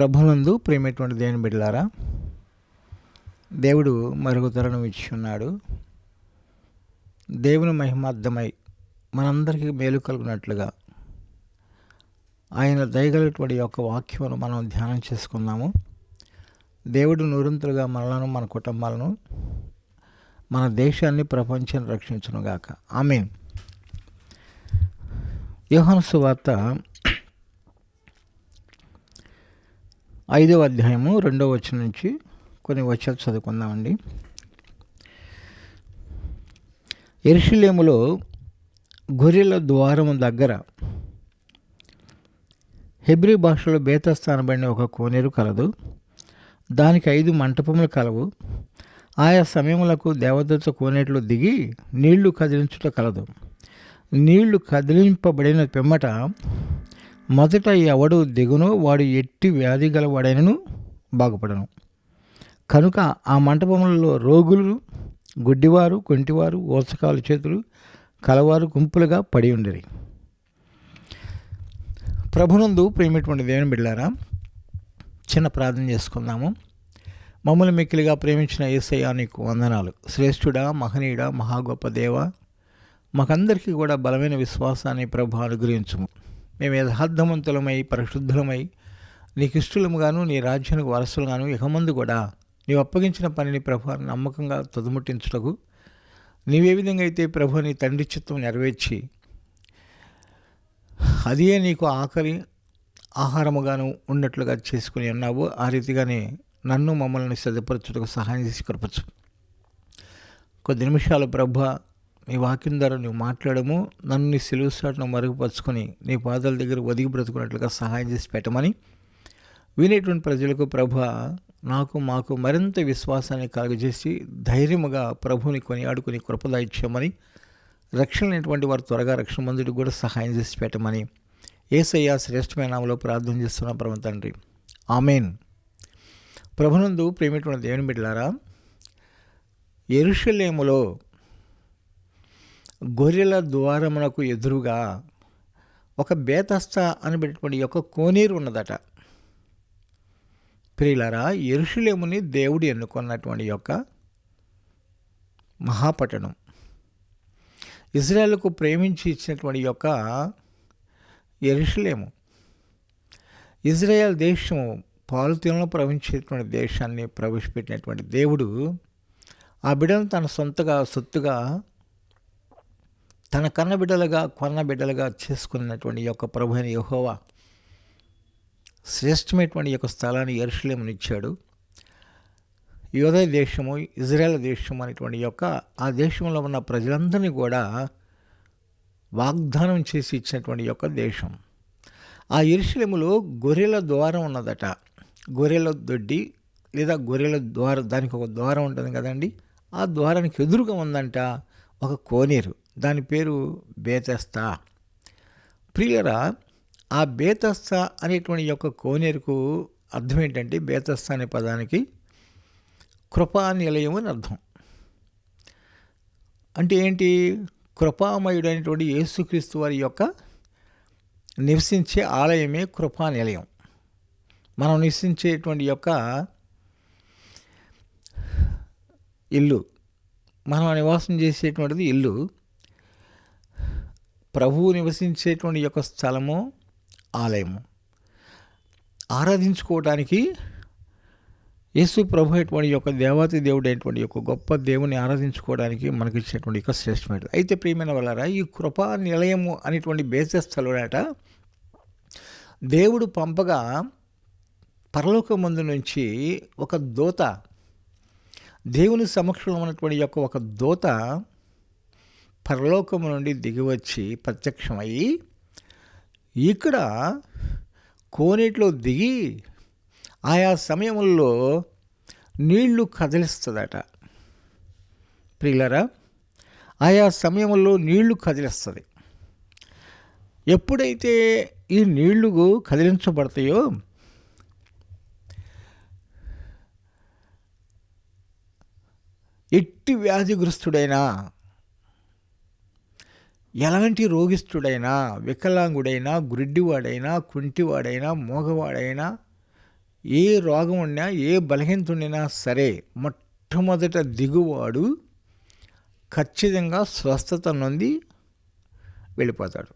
ప్రభునందు ప్రేమటువంటి దేవుని బిడ్డలారా, దేవుడు మరొక తరుణం ఇచ్చి ఉన్నాడు. దేవుని మహిమార్థమై మనందరికీ మేలు కలుగునట్లుగా ఆయన దయగలిగినటువంటి యొక్క వాక్యమును మనం ధ్యానం చేసుకుందాము. దేవుడు నూరంతులుగా మనలను, మన కుటుంబాలను, మన దేశాన్ని, ప్రపంచాన్ని రక్షించునుగాక. ఆమేన్. యోహాను సువార్త 5వ అధ్యాయము 2వ వచనం నుంచి కొన్ని వచనాలు చదువుకుందామండి. యెరూషలేములో గొర్రెల ద్వారము దగ్గర హెబ్రీ భాషలో బేతస్తా అనబడిన ఒక కోనేరు కలదు. దానికి 5 మంటపములు కలవు. ఆయా సమయములకు దేవదూత కోనేటిలో దిగి నీళ్లు కదిలించుట కలదు. నీళ్లు కదిలింపబడిన పిమ్మట మొదట ఎవడు దిగునో వాడు ఎట్టి వ్యాధి గలవాడైనను బాగుపడను. కనుక ఆ మంటపములలో రోగులు, గుడ్డివారు, కొంటివారు, ఓసకాలు చేతులు కలవారు గుంపులుగా పడి ఉండిరి. ప్రభునందు ప్రేమటువంటి దేవుని బిడ్డలారా, చిన్న ప్రార్థన చేసుకుందాము. మమ్మల్ని మిక్కిలిగా ప్రేమించిన యేసయ్యా నీకు వందనాలు. శ్రేష్ఠుడా, మహనీయుడా, మహా గొప్ప దేవ, మాకందరికీ కూడా బలమైన విశ్వాసాన్ని ప్రభు అనుగ్రహించుము. మేము యథార్థవంతులమై, పరిశుద్ధులమై, నీకు ఇష్టలముగాను, నీ రాజ్యానికి వారసులుగాను ఇకమందు కూడా నీవు అప్పగించిన పనిని ప్రభు నమ్మకంగా తుదముట్టించుటకు నీవే విధంగా అయితే ప్రభు నీ తండ్రి చిత్తం నెరవేర్చి అదే నీకు ఆకలి ఆహారముగాను ఉన్నట్లుగా చేసుకుని ఉన్నావు. ఆ రీతిగానే నన్ను, మమ్మల్ని సిద్ధపరచుటకు సహాయం చేసి కృపచ్చు. కొద్ది నిమిషాలు ప్రభు నీ వాక్యం ద్వారా నువ్వు మాట్లాడము, నన్ను నీ సిలువ సాటును మరుగుపరుచుకొని నీ పాదాల దగ్గర ఒదిగి బ్రతుకున్నట్లుగా సహాయం చేసి పెట్టమని వినేటువంటి ప్రజలకు ప్రభు నాకు, మాకు మరింత విశ్వాసాన్ని కలుగజేసి ధైర్యముగా ప్రభుని కొనియాడుకుని కృపదాయిచ్చామని, రక్షణ లేనటువంటి వారు త్వరగా రక్షణ మందుడికి కూడా సహాయం చేసి పెట్టమని యేసయ్య శ్రేష్టమైన నామములో ప్రార్థన చేస్తున్న పరమ తండ్రి, ఆమేన్. ప్రభునందు ప్రేమటువంటి దేవుని బిడ్డలారా, యెరూషలేములో గొర్రెల ద్వారమునకు ఎదురుగా ఒక బేతస్తా అనబడేటువంటి ఒక కోనేరు ఉన్నదట. ప్రియులారా, యెరూషలేముని దేవుడు ఎన్నుకున్నటువంటి యొక్క మహాపట్టణం, ఇజ్రాయేలుకు ప్రేమించి ఇచ్చినటువంటి యొక్క యెరూషలేము, ఇజ్రాయెల్ దేశము పాలుతీనలో ప్రవహించేటువంటి దేశాన్ని ప్రవేశపెట్టినటువంటి దేవుడు ఆ బిడ్డను తన సొత్తుగా తన కొన్న బిడ్డలుగా చేసుకున్నటువంటి యొక్క ప్రభు అయిన యెహోవా శ్రేష్టమైనటువంటి యొక్క స్థలాన్ని యెరూషలేమును ఇచ్చాడు. యూదా దేశము, ఇజ్రాయెల్ దేశము అనేటువంటి యొక్క ఆ దేశంలో ఉన్న ప్రజలందరినీ కూడా వాగ్దానం చేసి ఇచ్చినటువంటి యొక్క దేశం. ఆ యెరూషలేములో గొర్రెల ద్వారం ఉన్నదట. గొర్రెల దొడ్డి లేదా గొర్రెల ద్వారం, దానికి ఒక ద్వారం ఉంటుంది కదండి. ఆ ద్వారానికి ఎదురుగా ఉందంట ఒక కోనేరు, దాని పేరు బేతస్తా. ప్రియులరా, ఆ బేతస్తా అనేటువంటి యొక్క కోనేరుకు అర్థం ఏంటంటే, బేతస్తా అనే పదానికి కృపా నిలయం అని అర్థం. అంటే ఏంటి? కృపామయుడు అనేటువంటి యేసుక్రీస్తు వారి యొక్క నివసించే ఆలయమే కృపా నిలయం. మనం నివసించేటువంటి యొక్క ఇల్లు, మనం నివాసం చేసేటువంటిది ఇల్లు. ప్రభువు నివసించేటువంటి యొక్క స్థలము ఆలయము. ఆరాధించుకోవడానికి యేసు ప్రభు అయినటువంటి యొక్క దేవాతి దేవుడు అయినటువంటి యొక్క గొప్ప దేవుని ఆరాధించుకోవడానికి మనకి ఇచ్చినటువంటి యొక్క శ్రేష్టమైనది. అయితే ప్రియమైన వాళ్ళారా, ఈ కృపా నిలయము అనేటువంటి బేతస్థలోనట దేవుడు పంపగా పరలోకమందు నుంచి ఒక దూత, దేవుని సమక్షంలో ఉన్నటువంటి యొక్క ఒక దూత పరలోకము నుండి దిగివచ్చి ప్రత్యక్షమయ్యి ఇక్కడ కోనేటిలో దిగి ఆయా సమయంలో నీళ్లు కదిలిస్తుందట. ప్రియులరా, ఆయా సమయంలో నీళ్లు కదిలిస్తుంది. ఎప్పుడైతే ఈ నీళ్లు కదిలించబడతాయో ఎట్టి వ్యాధిగ్రస్తుడైనా, ఎలాంటి రోగిస్తుడైనా, వికలాంగుడైనా, గుడ్డివాడైనా, కుంటివాడైనా, మోగవాడైనా, ఏ రోగం ఉన్నా, ఏ బలహీనత ఉండినా సరే మొట్టమొదట దిగువాడు ఖచ్చితంగా స్వస్థత నొంది వెళ్ళిపోతాడు.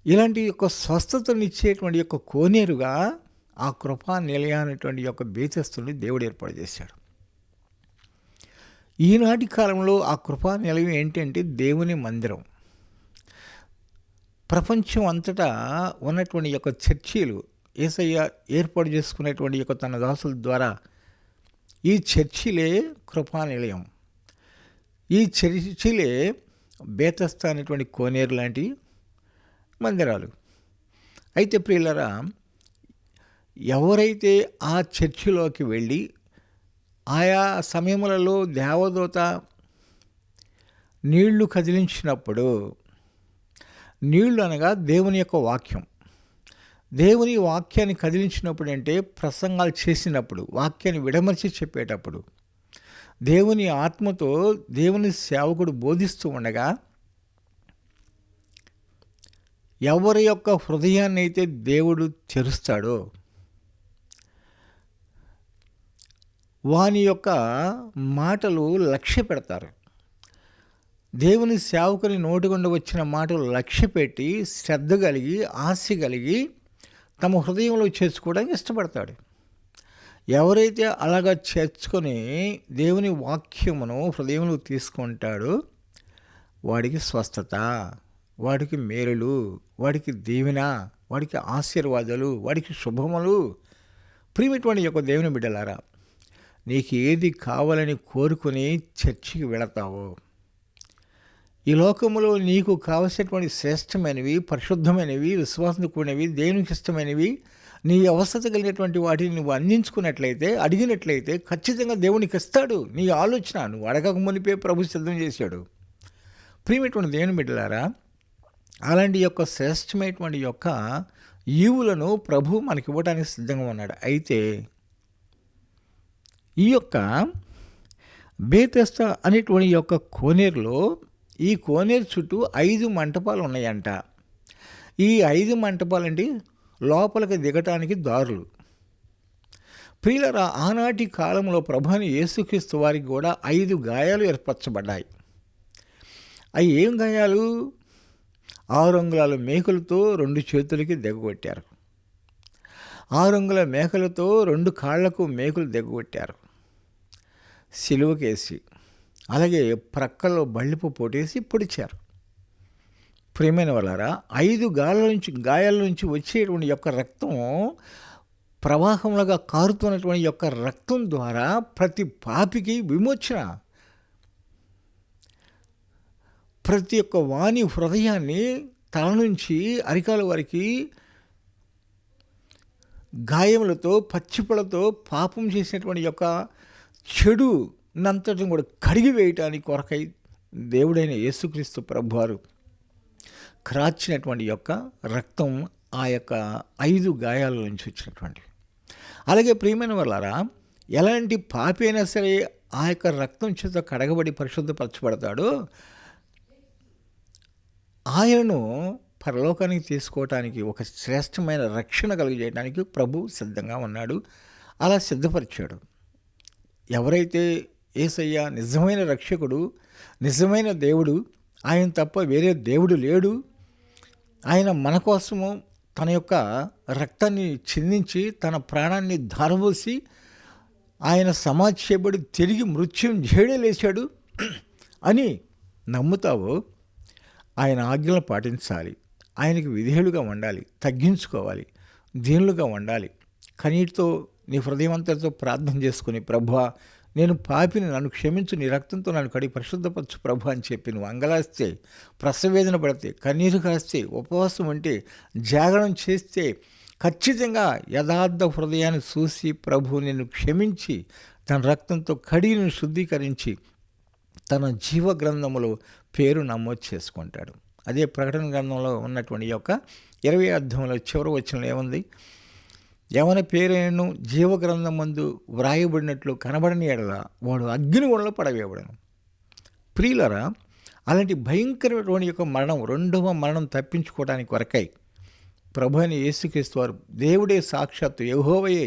ఇలాంటి యొక్క స్వస్థతనిచ్చేటువంటి యొక్క కోనేరుగా ఆ కృపా నిలయ అనేటువంటి యొక్క బేతస్తుని దేవుడు ఏర్పాటు చేశాడు. ఈనాటి కాలంలో ఆ కృపా నిలయం ఏంటంటే దేవుని మందిరం. ప్రపంచం అంతటా ఉన్నటువంటి యొక్క చర్చీలు యేసయ్య ఏర్పాటు చేసుకునేటువంటి యొక్క తన దాసుల ద్వారా ఈ చర్చిలే కృపా నిలయం. ఈ చర్చిలే బేతస్తా అనేటువంటి కోనేరు లాంటి మందిరాలు. అయితే ప్రియులరా, ఎవరైతే ఆ చర్చిలోకి వెళ్ళి ఆయా సమయములలో దేవదూత నీళ్లు కదిలించినప్పుడు, నీళ్లు అనగా దేవుని యొక్క వాక్యం, దేవుని వాక్యాన్ని కదిలించినప్పుడు అంటే ప్రసంగాలు చేసినప్పుడు, వాక్యాన్ని విడమర్చి చెప్పేటప్పుడు, దేవుని ఆత్మతో దేవుని సేవకుడు బోధిస్తూ ఉండగా ఎవరి యొక్క హృదయాన్ని అయితే దేవుడు తెరుస్తాడో వాని యొక్క మాటలు లక్ష్య పెడతారు. దేవుని సేవకుని నోటి గుండా వచ్చిన మాటలు లక్ష్య పెట్టి శ్రద్ధ కలిగి ఆశ కలిగి తమ హృదయంలో చేర్చుకోవడానికి ఇష్టపడతాడు. ఎవరైతే అలాగా చేర్చుకొని దేవుని వాక్యమును హృదయంలో తీసుకుంటాడో వాడికి స్వస్థత, వాడికి మేలులు, వాడికి దీవెన, వాడికి ఆశీర్వాదాలు, వాడికి శుభములు. ప్రియమైనటువంటి యొక్క దేవుని బిడ్డలారా, నీకు ఏది కావాలని కోరుకుని చర్చికి వెళతావో, ఈ లోకములో నీకు కావలసినటువంటి శ్రేష్టమైనవి, పరిశుద్ధమైనవి, విశ్వాసం కూడినవి, దేవునికి ఇష్టమైనవి, నీ అవసరత కలిగినటువంటి వాటిని నువ్వు అందించుకున్నట్లయితే, అడిగినట్లయితే ఖచ్చితంగా దేవునికి ఇస్తాడు. నీ ఆలోచన నువ్వు అడగక మునిపే ప్రభు సిద్ధం చేశాడు. ప్రియమైనటువంటి దేవుని బిడ్డలారా, అలాంటి యొక్క శ్రేష్టమైనటువంటి యొక్క ఈవులను ప్రభు మనకి ఇవ్వడానికి సిద్ధంగా ఉన్నాడు. అయితే ఈ యొక్క బేతెస్దా అనేటువంటి యొక్క కోనేరులో, ఈ కోనేరు చుట్టూ 5 మంటపాలు ఉన్నాయంట. ఈ 5 మంటపాలంటే లోపలికి దిగటానికి దారులు. ప్రియులరా, ఆనాటి కాలంలో ప్రభువైన యేసుక్రీస్తు వారికి కూడా 5 గాయాలు ఏర్పరచబడ్డాయి. అవి ఏం గాయాలు? 6 అంగుళాల మేకులతో 2 చేతులకి దిగగొట్టారు. 6 అంగుళాల మేకలతో 2 కాళ్లకు మేకులు దిగగొట్టారు, సిలువకేసి. అలాగే ప్రక్కల్లో బళ్ళిపు పోటేసి పొడిచారు. ప్రియమైన వాళ్ళారా, 5 గాయాల నుంచి వచ్చేటువంటి యొక్క రక్తం ప్రవాహంలాగా కారుతున్నటువంటి యొక్క రక్తం ద్వారా ప్రతి పాపికి విమోచన. ప్రతి ఒక్క వాణి హృదయాన్ని తల నుంచి అరికాల వరకు గాయములతో, పచ్చిపలతో పాపం చేసినటువంటి యొక్క చెడు నంతటిని కూడా కడిగి వేయటానికి కొరకై దేవుడైన యేసుక్రీస్తు ప్రభువారు క్రార్చినటువంటి యొక్క రక్తం ఆ యొక్క 5 గాయాల నుంచి వచ్చినటువంటివి. అలాగే ప్రియమైన వాళ్ళారా, ఎలాంటి పాపి అయినా సరే ఆ యొక్క రక్తం చేత కడగబడి పరిశుద్ధపరచబడతాడో ఆయనను పరలోకానికి తీసుకోవటానికి, ఒక శ్రేష్టమైన రక్షణ కలిగజేయడానికి ప్రభు సిద్ధంగా ఉన్నాడు. అలా సిద్ధపరిచాడు. ఎవరైతే యేసయ్య నిజమైన రక్షకుడు, నిజమైన దేవుడు, ఆయన తప్ప వేరే దేవుడు లేడు, ఆయన మన కోసము తన యొక్క రక్తాన్ని చిందించి తన ప్రాణాన్ని ధారపోసి ఆయన సమాధి చేయబడి తిరిగి మృత్యుంజయుడే లేచాడు అని నమ్ముతావో ఆయన ఆజ్ఞలు పాటించాలి. ఆయనకి విధేయులుగా ఉండాలి, తగ్గించుకోవాలి, దీనులుగా ఉండాలి. కన్నీటితో నీ హృదయమంతటితో ప్రార్థన చేసుకుని, ప్రభువా నేను పాపిని, నన్ను క్షమించు, నీ రక్తంతో నన్ను కడిగి పరిశుద్ధపరచు ప్రభు అని చెప్పి నువ్వు అంగలాస్తే, ప్రసవేదన పడితే, కన్నీరు కాస్తే, ఉపవాసం ఉంటే, జాగరణ చేస్తే ఖచ్చితంగా యథార్థ హృదయాన్ని చూసి ప్రభు నిన్ను క్షమించి తన రక్తంతో కడిగి నిన్ను శుద్ధీకరించి తన జీవ గ్రంథములో పేరు నమోదు చేసుకుంటాడు. అదే ప్రకటన గ్రంథంలో ఉన్నటువంటి యొక్క 20వ అధ్యాయంలో చివరి వచనంలో ఏముంది? ఎవరి పేరైనను జీవ గ్రంథం మందు వ్రాయబడినట్లు కనబడని ఎడల వాడు అగ్నిగుండంలో పడవేయబడను. ప్రియులరా, అలాంటి భయంకరమైనటువంటి యొక్క మరణం, 2వ మరణం తప్పించుకోవడానికి కొరకై ప్రభు అయిన యేసుక్రీస్తు వారు దేవుడే సాక్షాత్తు యెహోవాయే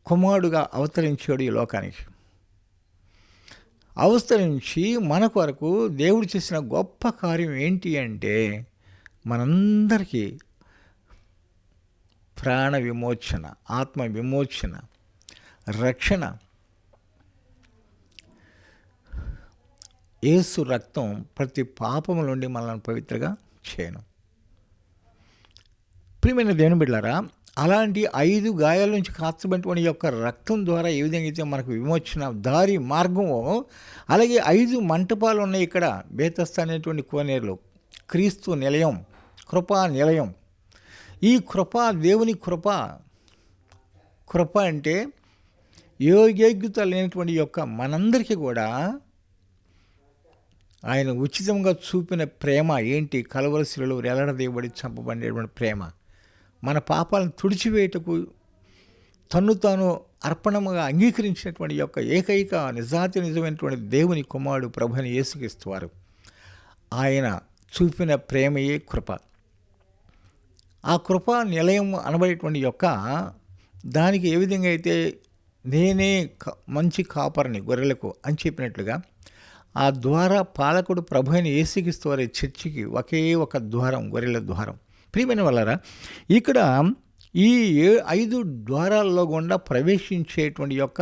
కుమారుడుగా అవతరించాడు ఈ లోకానికి. అవతరించి మన కొరకు దేవుడు చేసిన గొప్ప కార్యం ఏంటి అంటే మనందరికీ ప్రాణ విమోచన, ఆత్మ విమోచన, రక్షణ. యేసు రక్తం ప్రతి పాపము నుండి మనల్ని పవిత్రగా చేయను. ప్రియమైన దేవుని బిడ్డలారా, అలాంటి 5 గాయాల నుంచి కాచబడినటువంటి యొక్క రక్తం ద్వారా ఏ విధంగా అయితే మనకు విమోచన దారి మార్గమో, అలాగే 5 మంటపాలు ఉన్నాయి ఇక్కడ బేతస్తా అనేటువంటి కోనేరులో. క్రీస్తు నిలయం, కృపా నిలయం. ఈ కృప దేవుని కృప. కృప అంటే యోగ్యత లేనటువంటి యొక్క మనందరికీ కూడా ఆయన ఉచితంగా చూపిన ప్రేమ ఏంటి? కలువరి శిలువలో వేలాడదీయబడి చంపబడినటువంటి ప్రేమ. మన పాపాలను తుడిచివేయటకు తన్ను తాను అర్పణముగా అంగీకరించినటువంటి యొక్క ఏకైక నిజమైనటువంటి దేవుని కుమారుడు ప్రభుని యేసుక్రీస్తు వారు. ఆయన చూపిన ప్రేమయే కృప. ఆ కృప నిలయం అనబడేటువంటి యొక్క దానికి ఏ విధంగా అయితే నేనే మంచి కాపరిని గొర్రెలకు అని చెప్పినట్లుగా ఆ ద్వారా పాలకుడు ప్రభు అయిన యేసుక్రీస్తు వారి చర్చికి ఒకే ఒక ద్వారం, గొర్రెల ద్వారం. ప్రియమైన వాళ్ళారా, ఇక్కడ ఈ 5 ద్వారాల్లో గుండా ప్రవేశించేటువంటి యొక్క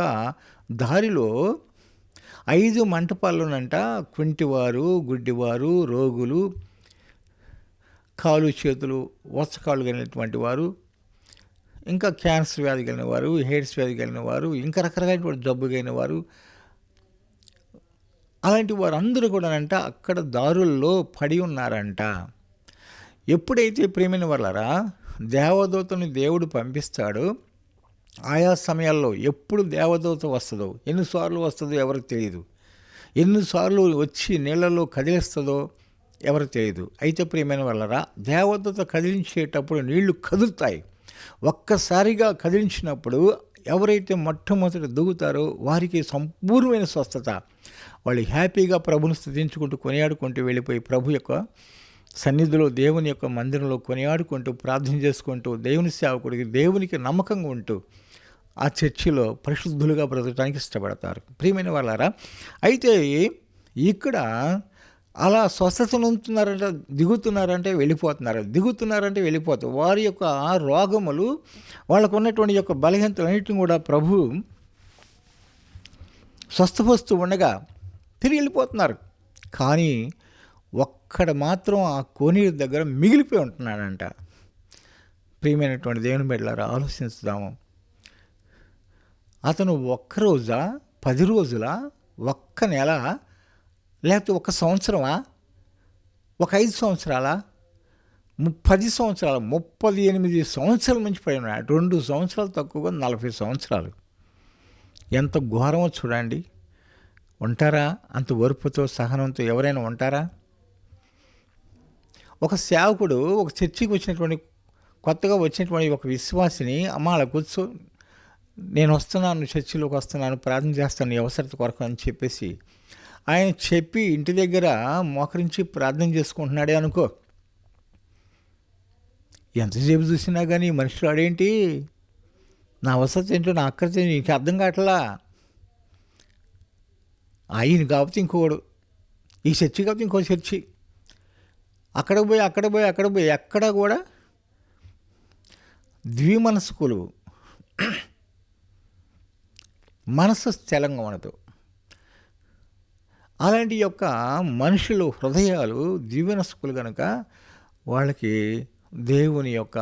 దారిలో 5 మంటపాల్లోనంట కుంటివారు, గుడ్డివారు, రోగులు, కాలు చేతులు వత్సకాళ్ళు కలిగినటువంటి వారు, ఇంకా క్యాన్సర్ వ్యాధి కలిగిన వారు, ఎయిడ్స్ వ్యాధి కలిగిన వారు, ఇంకా రకరకాలైనటువంటి జబ్బు కలిగిన వారు, అలాంటి వారందరూ కూడానంట అక్కడ దారుల్లో పడి ఉన్నారంట. ఎప్పుడైతే ప్రియమైన వాళ్ళారా దేవదూతని దేవుడు పంపిస్తాడో ఆయా సమయాల్లో ఎప్పుడు దేవదూత వస్తుందో, ఎన్నిసార్లు వస్తుందో ఎవరికి తెలియదు, ఎన్నిసార్లు వచ్చి నీళ్ళలో కదిలిస్తుందో ఎవరికి తెలియదు. అయితే ప్రియమైన వాళ్ళారా దేవదూత కదిలించేటప్పుడు నీళ్లు కదులుతాయి. ఒక్కసారిగా కదిలించినప్పుడు ఎవరైతే మొట్టమొదటి దిగుతారో వారికి సంపూర్ణమైన స్వస్థత. వాళ్ళు హ్యాపీగా ప్రభుని స్తుతించుకుంటూ కొనియాడుకుంటూ వెళ్ళిపోయి ప్రభు యొక్క సన్నిధిలో దేవుని యొక్క మందిరంలో కొనియాడుకుంటూ ప్రార్థన చేసుకుంటూ దేవుని సేవకుడికి దేవునికి నమ్మకంగా ఉంటూ ఆ చర్చిలో పరిశుద్ధులుగా బ్రతకడానికి ఇష్టపడతారు. ప్రియమైన వాళ్ళారా, అయితే ఇక్కడ అలా స్వస్థత నొందుతున్నారంటే దిగుతున్నారంటే వెళ్ళిపోతారు. వారి యొక్క రోగములు వాళ్ళకు ఉన్నటువంటి యొక్క బలహీనతలన్నింటినీ కూడా ప్రభు స్వస్థపరుస్తూ ఉండగా తిరిగి వెళ్ళిపోతున్నారు. కానీ ఒక్కడ మాత్రం ఆ కోనేరు దగ్గర మిగిలిపోయి ఉంటున్నాడంట. ప్రియమైనటువంటి దేవుని బిడ్డలారా ఆలోచించుదాము. అతను ఒక్కరోజా, 10 రోజుల, ఒక్క నెల, లేకపోతే 1 సంవత్సరమా, 5 సంవత్సరాలా, 10 సంవత్సరాలు, 38 సంవత్సరాల నుంచి పడి ఉన్నాడు. 2 సంవత్సరాలు తక్కువగా 40 సంవత్సరాలు. ఎంత ఘోరమో చూడండి. ఉంటారా అంత ఓర్పుతో సహనంతో ఎవరైనా ఉంటారా? ఒక సేవకుడు ఒక చర్చికి వచ్చినటువంటి కొత్తగా వచ్చినటువంటి ఒక విశ్వాసిని అలా కూర్చో, నేను వస్తున్నాను, చర్చిలోకి వస్తున్నాను, ప్రార్థన చేస్తాను అవసరత కొరకు అని చెప్పేసి ఆయన చెప్పి ఇంటి దగ్గర మోకరించి ప్రార్థన చేసుకుంటున్నాడే అనుకో. ఎంతసేపు చూసినా కానీ మనుషులు అడేంటి, నా అవసరం ఏంటో నా అక్కడితే నీకు అర్థం కావట్లా. ఆయన కాకపోతే ఇంకోడు, ఈ చర్చి కాకపోతే ఇంకో చర్చి, అక్కడ పోయి ఎక్కడ కూడా ద్విమనస్కులు, మనసు స్థిరంగా ఉండదు. అలాంటి యొక్క మనుషులు హృదయాలు ద్విమనస్కులు కనుక వాళ్ళకి దేవుని యొక్క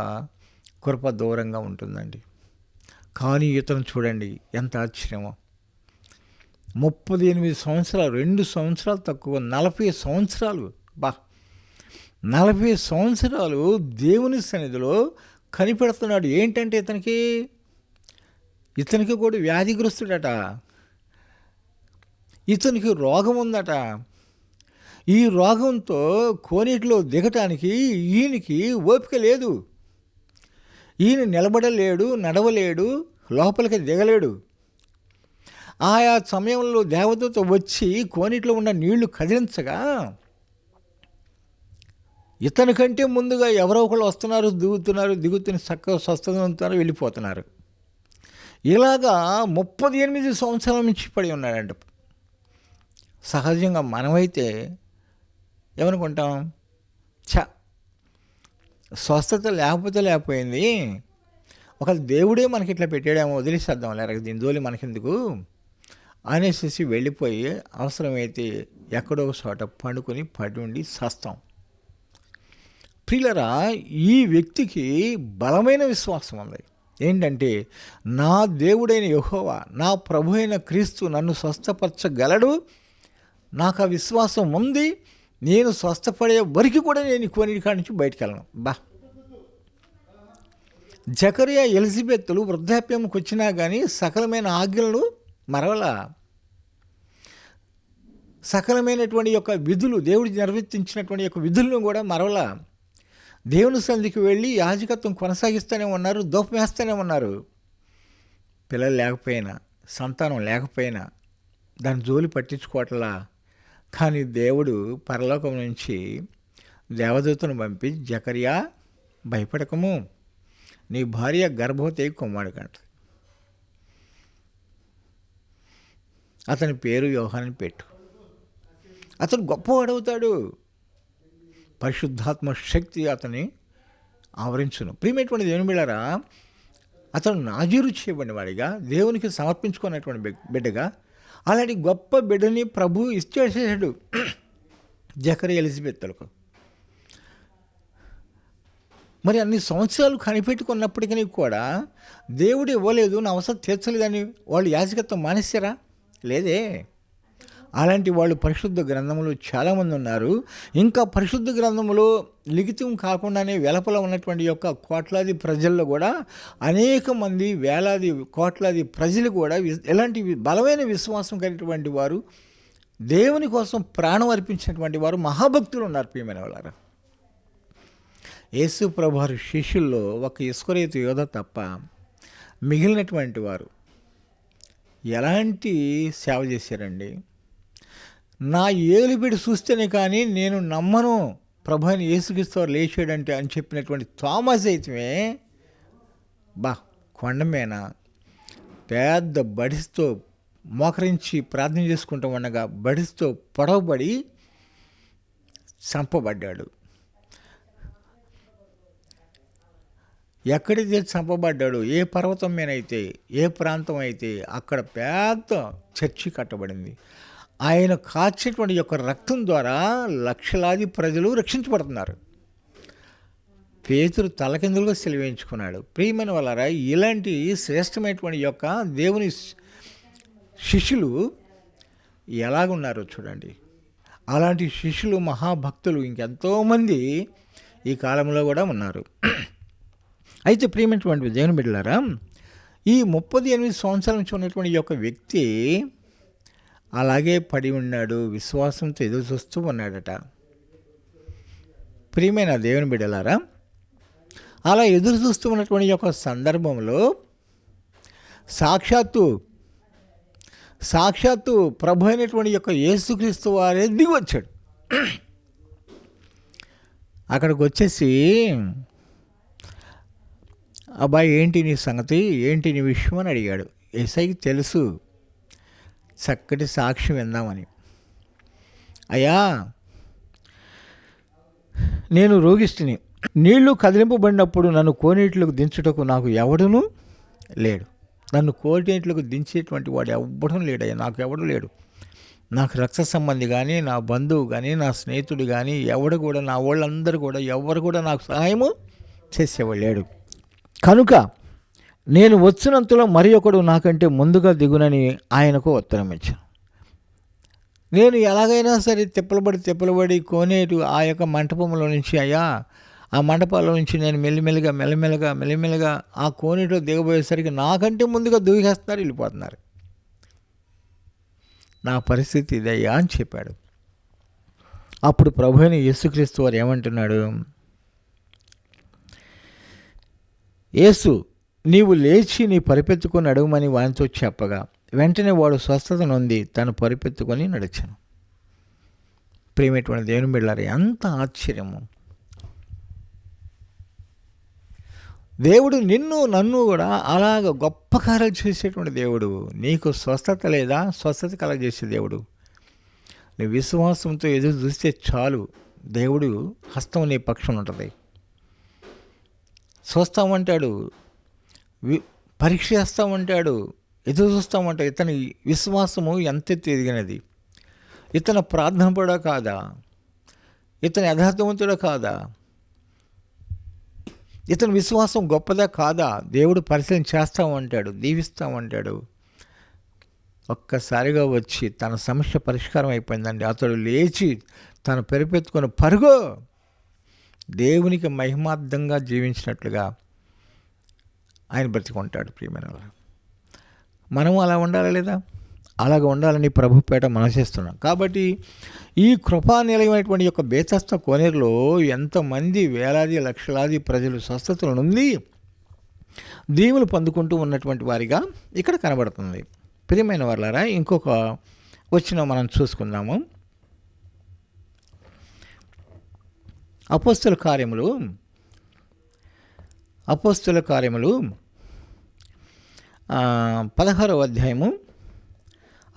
కృప దూరంగా ఉంటుందండి. కానీ ఇతను చూడండి ఎంత ఆశ్చర్యమో, 38 సంవత్సరాలు, 2 సంవత్సరాలు తక్కువ, 40 సంవత్సరాలు, 40 సంవత్సరాలు దేవుని సన్నిధిలో కనిపెడుతున్నాడు. ఏంటంటే ఇతనికి కూడా వ్యాధిగ్రస్తుడట, ఇతనికి రోగం ఉందట. ఈ రోగంతో కోనేటిలో దిగటానికి ఈయనకి ఓపిక లేదు. ఈయన నిలబడలేడు, నడవలేడు, లోపలికి దిగలేడు. ఆయా సమయంలో దేవదూత వచ్చి కోనేటిలో ఉన్న నీళ్లు కదిలించగా ఇతని కంటే ముందుగా ఎవరో ఒకళ్ళు వస్తున్నారు, దిగుతున్న చక్కగా స్వస్థత పొందుతున్నారు, వెళ్ళిపోతున్నారు. ఇలాగా 38 సంవత్సరాల నుంచి పడి ఉన్నాడంట. సహజంగా మనమైతే ఏమనుకుంటాం, స్వస్థత లేకపోయింది, ఒక దేవుడే మనకి ఇట్లా పెట్టాడేమో, వదిలేసేద్దాం, లేక దీని జోలి మనకెందుకు అనేసి వెళ్ళిపోయి అవసరమైతే ఎక్కడో ఒక చోట పండుకొని పడి ఉండి సస్తాం. ప్రియులరా, ఈ వ్యక్తికి బలమైన విశ్వాసం ఉంది. ఏంటంటే, నా దేవుడైన యెహోవా, నా ప్రభు అయిన క్రీస్తు నన్ను స్వస్థపరచగలడు, నాకు ఆ విశ్వాసం ఉంది, నేను స్వస్థపడే వరకు కూడా నేను కోనేటి కాడి నుంచి బయటికి వెళ్ళను. జకరియా ఎలిజబెత్తులు వృద్ధాప్యంకి వచ్చినా కానీ సకలమైన ఆజ్ఞలను మరవలా, సకలమైనటువంటి యొక్క విధులు, దేవుడు నిర్వర్తించినటువంటి యొక్క విధులను కూడా మరవలా. దేవుని సన్నిధికి వెళ్ళి యాజకత్వం కొనసాగిస్తూనే ఉన్నారు, ధూపం వేస్తూనే ఉన్నారు. పిల్లలు లేకపోయినా, సంతానం లేకపోయినా దాని జోలి పట్టించుకోవట్లా. కానీ దేవుడు పరలోకం నుంచి దేవదూతను పంపి, జకరియా భయపడకము, నీ భార్య గర్భవతి కుమారుడు కంట, అతని పేరు యోహానని పెట్టు, అతను గొప్పవాడవుతాడు, పరిశుద్ధాత్మ శక్తి అతన్ని ఆవరించును. ప్రియమైనటువంటి దేవుని బిడ్డలారా, అతను నాజీరు చేయబడిన వాడిగా, దేవునికి సమర్పించుకున్నటువంటి బిడ్డగా, అలాంటి గొప్ప బిడ్డని ప్రభు ఇచ్చేసాడు జకరియా ఎలిజబెత్తులకు. మరి అన్ని సంవత్సరాలు కనిపెట్టుకున్నప్పటికీ కూడా దేవుడు ఇవ్వలేదు, నా అవసరం తీర్చలేదని వాళ్ళు యాజకత్వం మానేస్తారా? లేదే. అలాంటి వాళ్ళు పరిశుద్ధ గ్రంథములు చాలామంది ఉన్నారు. ఇంకా పరిశుద్ధ గ్రంథములో లిఖితం కాకుండానే వెలపల ఉన్నటువంటి యొక్క కోట్లాది ప్రజల్లో కూడా అనేక మంది, వేలాది కోట్లాది ప్రజలు కూడా ఎలాంటి బలమైన విశ్వాసం కలిగినటువంటి వారు, దేవుని కోసం ప్రాణం అర్పించినటువంటి వారు, మహాభక్తులు ఉన్నారు. ప్రియమైన వాళ్ళారా, యేసు ప్రభువారి శిష్యుల్లో ఒక ఇస్కరియోతు యోధ తప్ప మిగిలినటువంటి వారు ఎలాంటి సేవ చేశారండి? నా ఏలుబిడి చూస్తేనే కానీ నేను నమ్మను ప్రభు అని యేసుక్రీస్తు వారు లేచాడంటే అని చెప్పినటువంటి థామస్ అయితే కొండ మీద పెద్ద బడిస్తో మోకరించి ప్రార్థన చేసుకుంటూ ఉండగా బడిస్తో పొడవబడి చంపబడ్డాడు. ఎక్కడితే చంపబడ్డాడు, ఏ పర్వతం మీద అయితే, ఏ ప్రాంతం అయితే అక్కడ పెద్ద చర్చి కట్టబడింది. ఆయన కాచేటువంటి యొక్క రక్తం ద్వారా లక్షలాది ప్రజలు రక్షించబడుతున్నారు. పేతురు తలకిందులుగా సెలవించుకున్నాడు. ప్రియమైన వాళ్ళారా, ఇలాంటి శ్రేష్టమైనటువంటి యొక్క దేవుని శిష్యులు ఎలాగున్నారో చూడండి. అలాంటి శిష్యులు, మహాభక్తులు ఇంకెంతోమంది ఈ కాలంలో కూడా ఉన్నారు. అయితే ప్రియమైనటువంటి దేవుని బిడ్డలారా, ఈ 38 సంవత్సరాల నుంచి ఉన్నటువంటి యొక్క వ్యక్తి అలాగే పడి ఉన్నాడు, విశ్వాసంతో ఎదురు చూస్తూ ఉన్నాడట. ప్రియమైన దేవుని బిడ్డలారా, అలా ఎదురు చూస్తూ ఉన్నటువంటి యొక్క సందర్భంలో సాక్షాత్తు ప్రభు అయినటువంటి యొక్క యేసుక్రీస్తు వారే దిగి వచ్చాడు. అక్కడికి వచ్చేసి, అబ్బాయి ఏంటి నీ సంగతి, ఏంటి నీ విషయం అని అడిగాడు. యేసయ్యకి తెలుసు చక్కటి సాక్ష్యం విందామని. అయ్యా, నేను రోగిష్టిని, నీళ్లు కదిలింపబడినప్పుడు నన్ను కోనేట్లకు దించుటకు నాకు ఎవడునూ లేడు. నన్ను కోనేట్లకు దించేటువంటి వాడు ఎవ్వడం లేడయ్యా, నాకు ఎవడు లేడు. నాకు రక్త సంబంధి కానీ, నా బంధువు కానీ, నా స్నేహితుడు కానీ, ఎవడు కూడా, నా వాళ్ళందరూ కూడా ఎవరు కూడా నాకు సహాయము చేసేవాడు లేడు. కనుక నేను వచ్చినంతలో మరి ఒకడు నాకంటే ముందుగా దిగునని ఆయనకు ఉత్తరం ఇచ్చాను. నేను ఎలాగైనా సరే తిప్పలబడి కోనేటు ఆ యొక్క మంటపంలో నుంచి, అయ్యా ఆ మంటపాల నుంచి నేను మెల్లిమెల్లగా ఆ కోనేటిలో దిగబోయేసరికి నాకంటే ముందుగా దూకేస్తున్నారు, వెళ్ళిపోతున్నారు. నా పరిస్థితి ఇదయ్యా అని చెప్పాడు. అప్పుడు ప్రభువైన యేసుక్రీస్తు వారు ఏమంటున్నాడు? యేసు, నీవు లేచి నీ పరిపెత్తుకొని అడుగుమని వానితో చెప్పగా వెంటనే వాడు స్వస్థత నొంది తను పరిపెత్తుకొని నడిచాను. ప్రియమైనటువంటి దేవుని బిడ్డలారా, ఎంత ఆశ్చర్యము! దేవుడు నిన్ను నన్ను కూడా అలాగ గొప్ప కార్యాలు చేసేటువంటి దేవుడు. నీకు స్వస్థత లేదా? స్వస్థత కలగజేసే దేవుడు. నీ విశ్వాసంతో ఎదురు చూస్తే చాలు, దేవుడు హస్తం నీ పక్షం ఉంటుంది. చూస్తామంటాడు, పరీక్ష చేస్తామంటాడు, ఎదురు చూస్తామంటాడు. ఇతని విశ్వాసము ఎంత ఎదిగినది, ఇతను ప్రార్థనపడా కాదా, ఇతను యథార్థవంతుడా కాదా, ఇతని విశ్వాసం గొప్పదా కాదా, దేవుడు పరిశీలన చేస్తామంటాడు, దీవిస్తామంటాడు. ఒక్కసారిగా వచ్చి తన సమస్య పరిష్కారం అయిపోయిందండి. అతడు లేచి తను పెరిపెత్తుకొని పరుగో దేవునికి మహిమార్థంగా జీవించినట్లుగా ఆయన బ్రతికుంటాడు. ప్రియమైన మనము అలా ఉండాలి లేదా? అలాగ ఉండాలని ప్రభుపేట మనం చేస్తున్నాం. కాబట్టి ఈ కృపా నిలయమైనటువంటి యొక్క బేతస్త కోనేరులో ఎంతమంది వేలాది లక్షలాది ప్రజలు స్వస్థతల నుండి దీవులు పొందుకుంటూ ఉన్నటువంటి వారిగా ఇక్కడ కనబడుతుంది. ప్రియమైన వారులారా, ఇంకొక వచనం మనం చూసుకుందాము. అపోస్తల కార్యములు 16వ అధ్యాయము.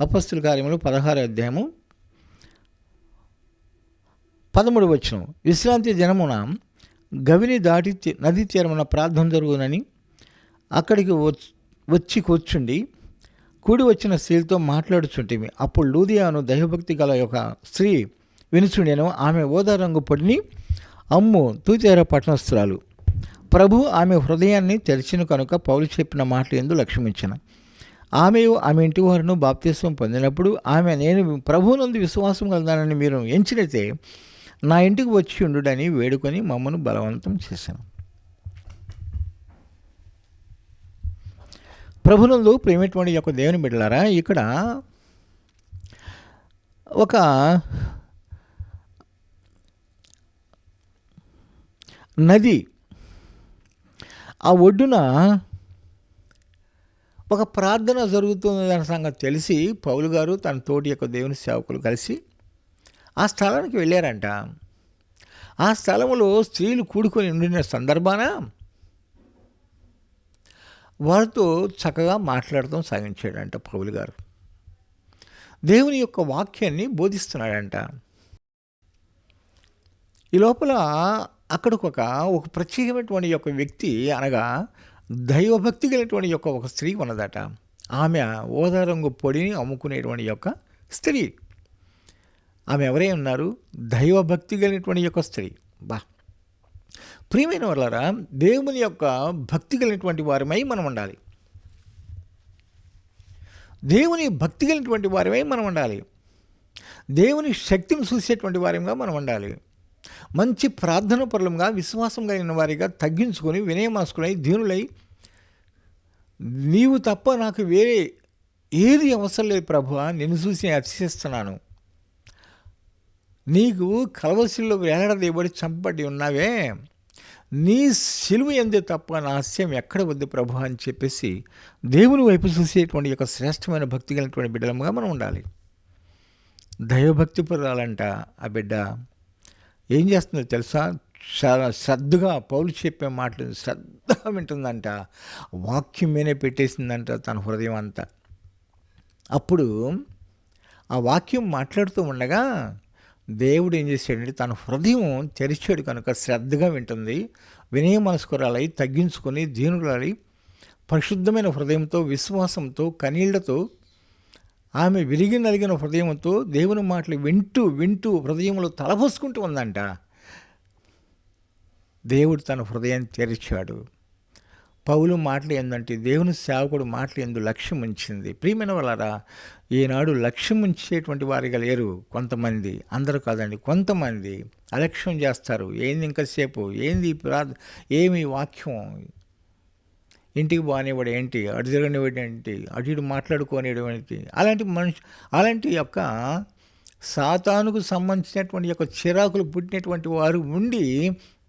అపోస్తల కార్యములు 16వ అధ్యాయము 13వ వచనం. విశ్రాంతి దినమున గవిని దాటి నదీ తీరమున ప్రార్థన జరుగునని అక్కడికి వచ్చి కూర్చుండి కూడి వచ్చిన స్త్రీలతో మాట్లాడుచుంటిమి. అప్పుడు లూదియాను దైవభక్తి గల ఒక స్త్రీ వినుచుండెను. ఆమె ఓదా రంగు పొడిని అమ్ము తూతేర పట్టణస్థురాలు. ప్రభు ఆమె హృదయాన్ని తెరిచిన కనుక పౌలు చెప్పిన మాటలు యందు లక్ష్యమిచ్చిన. ఆమె ఇంటి వారును బాప్తిస్మం పొందినప్పుడు ఆమె, నేను ప్రభువునందు విశ్వాసం కలదానని మీరు ఎంచినైతే నా ఇంటికి వచ్చి ఉండుడని వేడుకొని మమ్మను బలవంతం చేశాను. ప్రభునందు ప్రేమటువంటి యొక్క దేవుని బిడ్డలారా, ఇక్కడ ఒక నది, ఆ ఒడ్డున ఒక ప్రార్థన జరుగుతుంది అనే సంగతి తెలిసి పౌలు గారు తన తోటి యొక్క దేవుని సేవకులు కలిసి ఆ స్థలానికి వెళ్ళారంట. ఆ స్థలంలో స్త్రీలు కూడుకొని ఉండిన సందర్భాన వారితో చక్కగా మాట్లాడటం సాగించాడంట పౌలు గారు. దేవుని యొక్క వాక్యాన్ని బోధిస్తున్నాడంట. ఈ లోపల అక్కడికి ఒక ప్రత్యేకమైనటువంటి యొక్క వ్యక్తి, అనగా దైవభక్తి కలిగినటువంటి యొక్క ఒక స్త్రీ ఉన్నదట. ఆమె ఓదారంగు పొడిని అమ్ముకునేటువంటి యొక్క స్త్రీ. ఆమె ఎవరై ఉన్నారు? దైవభక్తి కలిగినటువంటి యొక్క స్త్రీ. ప్రియమైన వాళ్ళారా, దేవుని యొక్క భక్తి కలిగినటువంటి వారిమై మనం ఉండాలి. దేవుని భక్తి కలిగినటువంటి వారిమై మనం ఉండాలి. దేవుని శక్తిని చూసేటువంటి వారిగా మనం ఉండాలి. మంచి ప్రార్థన పరులంగా, విశ్వాసం కలిగిన వారిగా తగ్గించుకొని వినయమనస్కులై దీనులై, నీవు తప్ప నాకు వేరే ఏది అవసరం లేదు ప్రభువా, నిన్ను చూసి అతిశిస్తున్నాను, నీకు కలవసిల్లో వేలాడదేయబడి చంపబడి ఉన్నావే, నీ సిలువ ఎందే తప్ప నా ఆశయం ఎక్కడ వద్దు ప్రభు అని చెప్పేసి దేవుని వైపు చూసేటువంటి యొక్క శ్రేష్టమైన భక్తి కలిగినటువంటి బిడ్డలముగా మనం ఉండాలి. దైవభక్తి పరాలంట ఆ బిడ్డ ఏం చేస్తుందో తెలుసా? చాలా శ్రద్ధగా పౌలు చెప్పే మాటలు శ్రద్ధగా వింటుందంట. వాక్యం మీదే పెట్టేసిందంట తన హృదయం అంతా. అప్పుడు ఆ వాక్యం మాట్లాడుతూ ఉండగా దేవుడు ఏం చేశాడంటే తన హృదయం తెరిచాడు కనుక శ్రద్ధగా వింటుంది. వినయ మనస్కురాలై తగ్గించుకొని దీనురాలై పరిశుద్ధమైన హృదయంతో, విశ్వాసంతో, కన్నీళ్లతో, ఆమె విరిగి నలిగిన హృదయంతో దేవుని మాటలు వింటూ వింటూ హృదయంలో తలపోసుకుంటూ ఉందంట. దేవుడు తన హృదయాన్ని తెరిచాడు. పౌలు మాటలు ఏందంటే దేవుని సేవకుడు మాటలు ఎందు లక్ష్యం ఉంచింది. ప్రియమైన వాళ్ళారా, ఈనాడు లక్ష్యం ఉంచేటువంటి వారిగా లేరు కొంతమంది, అందరూ కాదండి, కొంతమంది అలక్ష్యం చేస్తారు. ఏంది ఇంకాసేపు, ఏంది ఏమి వాక్యం, ఇంటికి బాగానేవాడు ఏంటి, అటు తిరగనివాడు ఏంటి, అటు ఇటు మాట్లాడుకోనేవాడు ఏంటి, అలాంటి యొక్క సాతానుకు సంబంధించినటువంటి యొక్క చిరాకులు పుట్టినటువంటి వారు ఉండి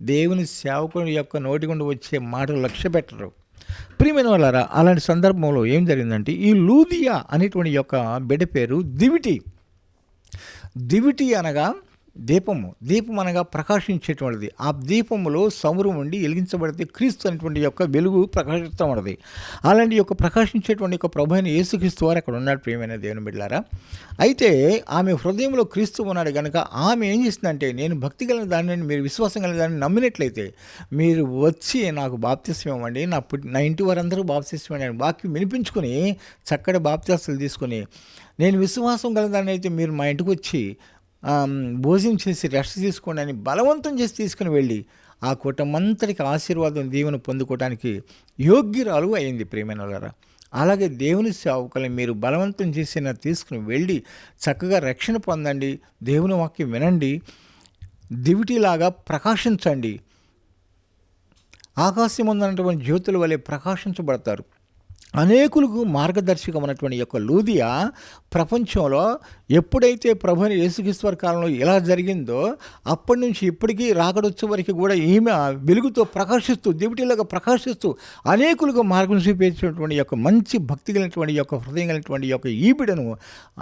దేవుని సేవకుని యొక్క నోటి గుండా వచ్చే మాటలు లక్ష్య పెట్టరు. ప్రియమైన వాళ్ళారా, అలాంటి సందర్భంలో ఏం జరిగిందంటే ఈ లూదియా అనేటువంటి యొక్క బిడ్డ పేరు దివిటి. దివిటి అనగా దీపం అనగా ప్రకాశించేటువంటిది. ఆ దీపములో సౌరం ఉండి వెలిగించబడితే క్రీస్తు అనేటువంటి యొక్క వెలుగు ప్రకాశిస్తూ ఉన్నది. అలాంటి యొక్క ప్రకాశించేటువంటి యొక్క ప్రభు అయిన యేసుక్రీస్తు వారు అక్కడ ఉన్నాడు. ప్రియమైన దేవుని బిడ్డలారా, అయితే ఆమె హృదయంలో క్రీస్తు ఉన్నాడు కనుక ఆమె ఏం చేసిందంటే, నేను భక్తి కలిగిన దాన్ని, మీరు విశ్వాసం కలిగిన దాన్ని నమ్మినట్లయితే మీరు వచ్చి నాకు బాప్తిస్మం ఇవ్వండి, నా ఇంటి వారందరూ బాప్తిస్మం ఇవ్వండి అని వాక్యం వినిపించుకొని చక్కటి బాప్తిస్మాలు తీసుకొని, నేను విశ్వాసం కలిగిన దాన్ని అయితే మీరు మా ఇంటికి వచ్చి భోజనం చేసి రెస్ట్ తీసుకోండి అని బలవంతం చేసి తీసుకుని వెళ్ళి ఆ కుటుంబంతటికి ఆశీర్వాదం దీవెన పొందుకోవడానికి యోగ్యురాలు అయింది. ప్రియమైన వాళ్ళారా, అలాగే దేవుని సేవకులను మీరు బలవంతం చేసిన తీసుకుని వెళ్ళి చక్కగా రక్షణ పొందండి, దేవుని వాక్యం వినండి, దివిటిలాగా ప్రకాశించండి, ఆకాశం ఉన్నటువంటి జ్యోతుల వలె ప్రకాశించబడతారు. అనేకులకు మార్గదర్శకమైనటువంటి యొక్క లూదియా ప్రపంచంలో ఎప్పుడైతే ప్రభుని యేసుక్రీస్తు వారి కాలంలో ఇలా జరిగిందో అప్పటి నుంచి ఇప్పటికీ రాకడొచ్చే వరకు కూడా ఈమె వెలుగుతో ప్రకాశిస్తూ దివిటీలాగా ప్రకాశిస్తూ అనేకులకు మార్గం చూపించినటువంటి యొక్క మంచి భక్తి కలిగినటువంటి యొక్క హృదయం కలిగినటువంటి యొక్క ఈ బిడను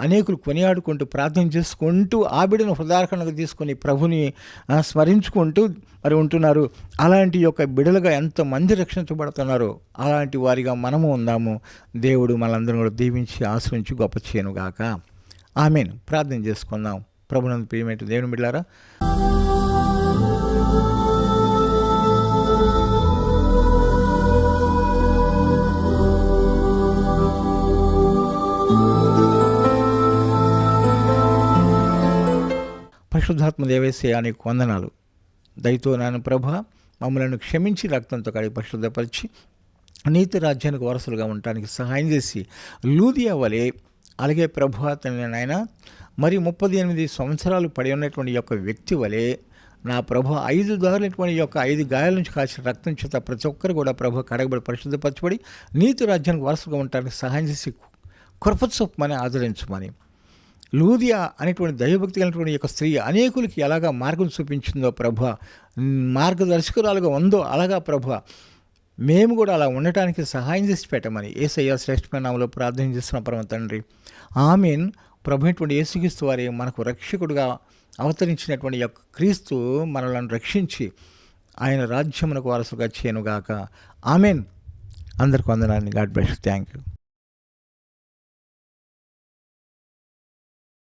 అనేకులు కొనియాడుకుంటూ ప్రార్థన చేసుకుంటూ ఆ బిడను హృదయార్పణగా తీసుకొని ప్రభుని స్మరించుకుంటూ మరి ఉంటున్నారు. అలాంటి యొక్క బిడలుగా ఎంతమంది రక్షించబడుతున్నారో అలాంటి వారిగా మనము ఉందాము. దేవుడు మనందరం కూడా దీవించి ఆశ్రయించి గొప్ప చేయనుగాక. ఆమేన్. ప్రార్థన చేసుకుందాం. ప్రభునందు ప్రియమైన దేవుని బిడ్డలారా, పరిశుద్ధాత్మ దేవేశయ్యా నీకు వందనాలు. దయతో నాన్న ప్రభ మమ్మలను క్షమించి రక్తంతో కడిగి పరిశుద్ధపరిచి నీతి రాజ్యానికి వారసులుగా ఉండటానికి సహాయం చేసి లూదియా వలె, అలాగే ప్రభు అతని నాయన మరి 38 సంవత్సరాలు పడి ఉన్నటువంటి యొక్క వ్యక్తి వలె నా ప్రభు 5 దారులైనటువంటి యొక్క 5 గాయాల నుంచి కాసిన రక్తం చేత ప్రతి ఒక్కరు కూడా ప్రభు కడగబడి పరిశుద్ధపరచబడి నీతి రాజ్యానికి వారసులుగా ఉండటానికి సహాయం చేసి కృప చూపమని ఆదరించమని, లూదియా అనేటువంటి దైవభక్తి కలిగినటువంటి యొక్క స్త్రీ అనేకులకి ఎలాగా మార్గం చూపించిందో ప్రభ, మార్గదర్శకురాలుగా ఉందో అలాగా ప్రభ మేము కూడా అలా ఉండటానికి సహాయం చేసి పెట్టమని యేసయ్య శ్రేష్టమైన నామములో ప్రార్థన చేస్తున్న పరమ తండ్రి. ఆమేన్. ప్రభు అయినటువంటి యేసుక్రీస్తు వారి మనకు రక్షకుడుగా అవతరించినటువంటి యొక్క క్రీస్తు మనలను రక్షించి ఆయన రాజ్యమునకు వారసుగా చేయనుగాక. ఆమేన్. అందరికీ వందనాన్ని. God bless. Thank you.